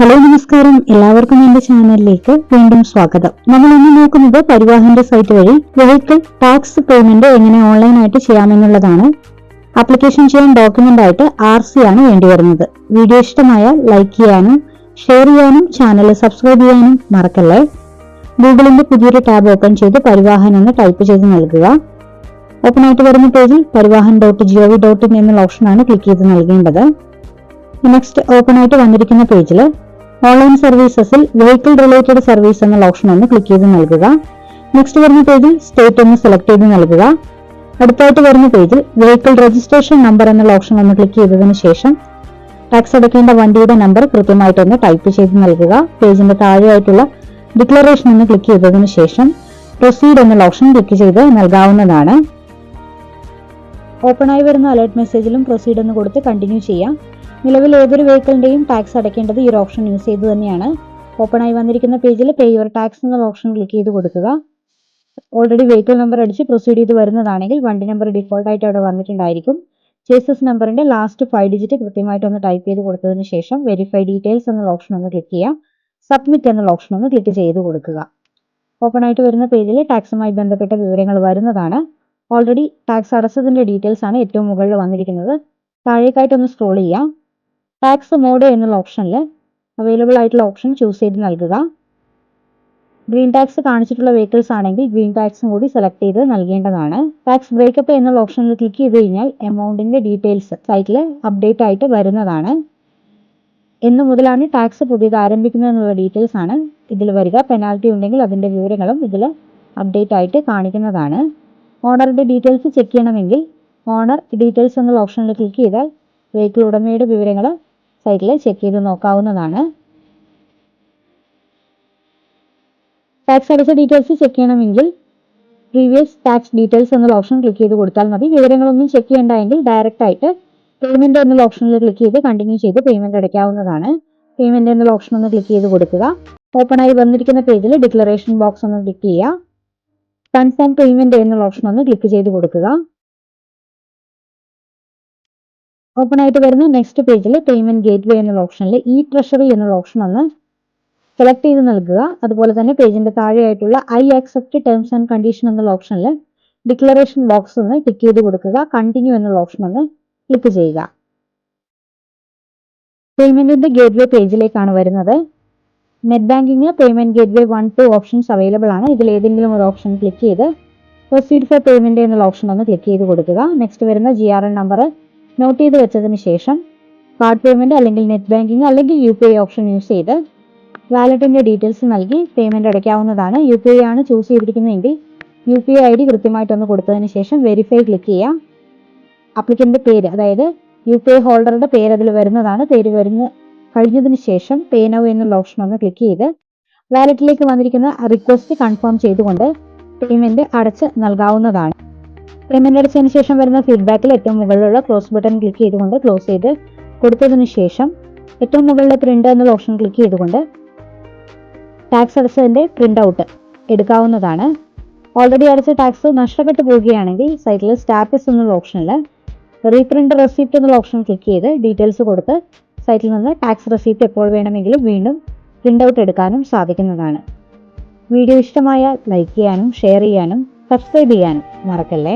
Hello നമസ്കാരം, എല്ലാവർക്കും എന്റെ ചാനലിലേക്ക് വീണ്ടും സ്വാഗതം. നമ്മൾ ഇന്ന് നോക്കുന്നത് പരിവാഹന്റെ സൈറ്റ് വഴി വെഹിക്കിൾ ടാക്സ് പേയ്മെന്റ് എങ്ങനെ ഓൺലൈനായിട്ട് ചെയ്യാമെന്നുള്ളതാണ്. ആപ്ലിക്കേഷൻ ചെയ്യാൻ ഡോക്യുമെന്റ് ആയിട്ട് RC ആണ് വേണ്ടിവരുന്നത്. വീഡിയോ ഇഷ്ടമായാൽ ലൈക്ക് ചെയ്യാനും ഷെയർ ചെയ്യാനും ചാനൽ സബ്സ്ക്രൈബ് ചെയ്യാനും മറക്കല്ലേ. ഗൂഗിളിന്റെ പുതിയൊരു ടാബ് ഓപ്പൺ ചെയ്ത് പരിവാഹൻ എന്ന് ടൈപ്പ് ചെയ്ത് നൽകുക. ഓപ്പൺ ആയിട്ട് വരുന്ന പേജിൽ പരിവാഹൻ.gov.in എന്നുള്ള ഓപ്ഷനാണ് ക്ലിക്ക് ചെയ്ത് നൽകേണ്ടത്. നെക്സ്റ്റ് ഓപ്പൺ ആയിട്ട് വന്നിരിക്കുന്ന പേജിൽ ഓൺലൈൻ സർവീസസിൽ വെഹിക്കിൾ റിലേറ്റഡ് സർവീസ് എന്നുള്ള ഓപ്ഷൻ ഒന്ന് ക്ലിക്ക് ചെയ്ത് നൽകുക. നെക്സ്റ്റ് വരുന്ന പേജിൽ സ്റ്റേറ്റ് ഒന്ന് സെലക്ട് ചെയ്ത് നൽകുക. അടുത്തായിട്ട് വരുന്ന പേജിൽ വെഹിക്കിൾ രജിസ്ട്രേഷൻ നമ്പർ എന്നുള്ള ഓപ്ഷൻ ഒന്ന് ക്ലിക്ക് ചെയ്തതിനു ശേഷം ടാക്സ് അടയ്ക്കേണ്ട വണ്ടിയുടെ നമ്പർ കൃത്യമായിട്ടൊന്ന് ടൈപ്പ് ചെയ്ത് നൽകുക. പേജിന്റെ താഴെയായിട്ടുള്ള ഡിക്ലറേഷൻ ഒന്ന് ക്ലിക്ക് ചെയ്തതിനു ശേഷം പ്രൊസീഡ് എന്നുള്ള ഓപ്ഷൻ ക്ലിക്ക് ചെയ്ത് നൽകാവുന്നതാണ്. ഓപ്പൺ ആയി വരുന്ന അലേർട്ട് മെസ്സേജിലും പ്രൊസീഡ് എന്ന് കൊടുത്ത് കണ്ടിന്യൂ ചെയ്യാം. നിലവിൽ ഏതൊരു വെഹിക്കിളിന്റെയും ടാക്സ് അടയ്ക്കേണ്ടത് ഈ ഒരു ഓപ്ഷൻ യൂസ് ചെയ്ത് തന്നെയാണ്. ഓപ്പൺ ആയി വന്നിരിക്കുന്ന പേജിൽ പേ യുവർ ടാക്സ് എന്നുള്ള ഓപ്ഷൻ ക്ലിക്ക് ചെയ്ത് കൊടുക്കുക. ഓൾറെഡി വെഹിക്കിൾ നമ്പർ അടിച്ച് പ്രൊസീഡ് ചെയ്ത് വരുന്നതാണെങ്കിൽ വണ്ടി നമ്പർ ഡിഫോൾട്ട് ആയിട്ട് അവിടെ വന്നിട്ടുണ്ടായിരിക്കും. ചേസസ് നമ്പറിന്റെ ലാസ്റ്റ് 5 ഡിജിറ്റ് കൃത്യമായിട്ട് ഒന്ന് ടൈപ്പ് ചെയ്ത് കൊടുത്തതിന് ശേഷം വെരിഫൈ ഡീറ്റെയിൽസ് എന്നുള്ള ഓപ്ഷൻ ഒന്ന് ക്ലിക്ക് ചെയ്യാം. സബ്മിറ്റ് എന്നുള്ള ഓപ്ഷൻ ഒന്ന് ക്ലിക്ക് ചെയ്ത് കൊടുക്കുക. ഓപ്പൺ ആയിട്ട് വരുന്ന പേജിൽ ടാക്സുമായി ബന്ധപ്പെട്ട വിവരങ്ങൾ വരുന്നതാണ്. ഓൾറെഡി ടാക്സ് അടച്ചതിന്റെ ഡീറ്റെയിൽസ് ആണ് ഏറ്റവും മുകളിൽ വന്നിരിക്കുന്നത്. താഴേക്കായിട്ടൊന്ന് സ്ക്രോൾ ചെയ്യാം. ടാക്സ് മോഡ് എന്നുള്ള ഓപ്ഷനിൽ അവൈലബിൾ ആയിട്ടുള്ള ഓപ്ഷൻ ചൂസ് ചെയ്ത് നൽകുക. ഗ്രീൻ ടാക്സ് കാണിച്ചിട്ടുള്ള വെഹിക്കിൾസ് ആണെങ്കിൽ ഗ്രീൻ ടാക്സും കൂടി സെലക്ട് ചെയ്ത് നൽകേണ്ടതാണ്. ടാക്സ് ബ്രേക്കപ്പ് എന്നുള്ള ഓപ്ഷനിൽ ക്ലിക്ക് ചെയ്ത് കഴിഞ്ഞാൽ എമൗണ്ടിന്റെ ഡീറ്റെയിൽസ് സൈറ്റിൽ അപ്ഡേറ്റ് ആയിട്ട് വരുന്നതാണ്. എന്ന് മുതലാണ് ടാക്സ് പുതിയത് ആരംഭിക്കുന്നത് എന്നുള്ള ഡീറ്റെയിൽസ് ആണ് ഇതിൽ വരിക. പെനാൽറ്റി ഉണ്ടെങ്കിൽ അതിന്റെ വിവരങ്ങളും ഇതിൽ അപ്ഡേറ്റ് ആയിട്ട് കാണിക്കുന്നതാണ്. ഓണറിന്റെ ഡീറ്റെയിൽസ് ചെക്ക് ചെയ്യണമെങ്കിൽ ഓണർ ഡീറ്റെയിൽസ് എന്നുള്ള ഓപ്ഷനിൽ ക്ലിക്ക് ചെയ്താൽ വെഹിക്കിൾ ഉടമയുടെ വിവരങ്ങൾ സൈറ്റിൽ ചെക്ക് ചെയ്ത് നോക്കാവുന്നതാണ്. ടാക്സ് അടച്ച ഡീറ്റെയിൽസ് ചെക്ക് ചെയ്യണമെങ്കിൽ പ്രീവിയസ് ടാക്സ് ഡീറ്റെയിൽസ് എന്നുള്ള ഓപ്ഷൻ ക്ലിക്ക് ചെയ്ത് കൊടുത്താൽ മതി. വിവരങ്ങളൊന്നും ചെക്ക് ചെയ്യേണ്ടെങ്കിൽ ഡയറക്റ്റ് ആയിട്ട് പേയ്മെന്റ് എന്നുള്ള ഓപ്ഷനിൽ ക്ലിക്ക് ചെയ്ത് കണ്ടിന്യൂ ചെയ്ത് പേയ്മെന്റ് അടയ്ക്കാവുന്നതാണ്. പേയ്മെന്റ് എന്നുള്ള ഓപ്ഷൻ ഒന്ന് ക്ലിക്ക് ചെയ്ത് കൊടുക്കുക. ഓപ്പൺ ആയി വന്നിരിക്കുന്ന പേജിൽ ഡിക്ലറേഷൻ ബോക്സ് ഒന്ന് ക്ലിക്ക് ചെയ്യുക. കൺഫേം പേയ്മെന്റ് എന്നുള്ള ഓപ്ഷൻ ഒന്ന് ക്ലിക്ക് ചെയ്ത് കൊടുക്കുക. ഓപ്പൺ ആയിട്ട് വരുന്ന നെക്സ്റ്റ് പേജിൽ പേയ്മെന്റ് ഗേറ്റ്വേ എന്നുള്ള ഓപ്ഷനിൽ ട്രഷറി എന്നുള്ള ഓപ്ഷൻ ഒന്ന് സെലക്ട് ചെയ്ത് നൽകുക. അതുപോലെ തന്നെ പേജിന്റെ താഴെയായിട്ടുള്ള I accept terms and condition എന്നുള്ള ഓപ്ഷനിൽ ഡിക്ലറേഷൻ ബോക്സ് ഒന്ന് ടിക്ക് ചെയ്ത് കൊടുക്കുക. കണ്ടിന്യൂ എന്നുള്ള ഓപ്ഷൻ ഒന്ന് ക്ലിക്ക് ചെയ്യുക. പേയ്മെന്റിന്റെ ഗേറ്റ്വേ പേജിലേക്കാണ് വരുന്നത്. Net banking payment gateway 1-2 options available ആണ്. ഇതിൽ ഏതെങ്കിലും ഒരു ഓപ്ഷൻ ക്ലിക്ക് ചെയ്ത് പ്രൊസീഡ് ഫോർ പേയ്മെന്റ് എന്നുള്ള ഓപ്ഷൻ ഒന്ന് ക്ലിക്ക് ചെയ്ത് കൊടുക്കുക. നെക്സ്റ്റ് വരുന്ന GRN നമ്പർ നോട്ട് ചെയ്ത് വെച്ചതിന് ശേഷം കാർഡ് പേയ്മെന്റ് അല്ലെങ്കിൽ നെറ്റ് ബാങ്കിങ് അല്ലെങ്കിൽ UPI ഓപ്ഷൻ യൂസ് ചെയ്ത് വാലറ്റിന്റെ ഡീറ്റെയിൽസ് നൽകി പേയ്മെന്റ് അടയ്ക്കാവുന്നതാണ്. UPI ആണ് ചൂസ് ചെയ്തിരിക്കുന്നതെങ്കിൽ UPI ID കൃത്യമായിട്ടൊന്ന് കൊടുത്തതിന് ശേഷം വെരിഫൈ ക്ലിക്ക് ചെയ്യാം. ആപ്ലിക്കന്റെ പേര്, അതായത് UPI ഹോൾഡറുടെ പേര് അതിൽ വരുന്നതാണ്. പേര് കഴിഞ്ഞതിന് ശേഷം പേ നൗ എന്നുള്ള ഓപ്ഷൻ ഒന്ന് ക്ലിക്ക് ചെയ്ത് വാലറ്റിലേക്ക് വന്നിരിക്കുന്ന റിക്വസ്റ്റ് കൺഫേം ചെയ്തുകൊണ്ട് പേയ്മെന്റ് അടച്ച് നൽകാവുന്നതാണ്. പേയ്മെന്റ് അടച്ചതിന് ശേഷം വരുന്ന ഫീഡ്ബാക്കിൽ ഏറ്റവും മുകളിലുള്ള ക്ലോസ് ബട്ടൺ ക്ലിക്ക് ചെയ്തുകൊണ്ട് ക്ലോസ് ചെയ്ത് കൊടുത്തതിന് ശേഷം ഏറ്റവും മുകളിലെ പ്രിന്റ് എന്നുള്ള ഓപ്ഷൻ ക്ലിക്ക് ചെയ്തുകൊണ്ട് ടാക്സ് അടച്ചതിന്റെ പ്രിന്റ് ഔട്ട് എടുക്കാവുന്നതാണ്. ഓൾറെഡി അടച്ച ടാക്സ് നഷ്ടപ്പെട്ടു പോവുകയാണെങ്കിൽ സൈറ്റിൽ സ്റ്റാറ്റസ് എന്നുള്ള ഓപ്ഷനിൽ റീപ്രിന്റ് റെസിപ്റ്റ് എന്നുള്ള ഓപ്ഷൻ ക്ലിക്ക് ചെയ്ത് ഡീറ്റെയിൽസ് കൊടുത്ത് സൈറ്റിൽ നിന്ന് ടാക്സ് റെസിപ്റ്റ് എപ്പോൾ വേണമെങ്കിലും വീണ്ടും പ്രിന്റ് ഔട്ട് എടുക്കാനും സാധിക്കുന്നതാണ്. വീഡിയോ ഇഷ്ടമായാൽ ലൈക്ക് ചെയ്യാനും ഷെയർ ചെയ്യാനും സബ്സ്ക്രൈബ് ചെയ്യാനും മറക്കല്ലേ.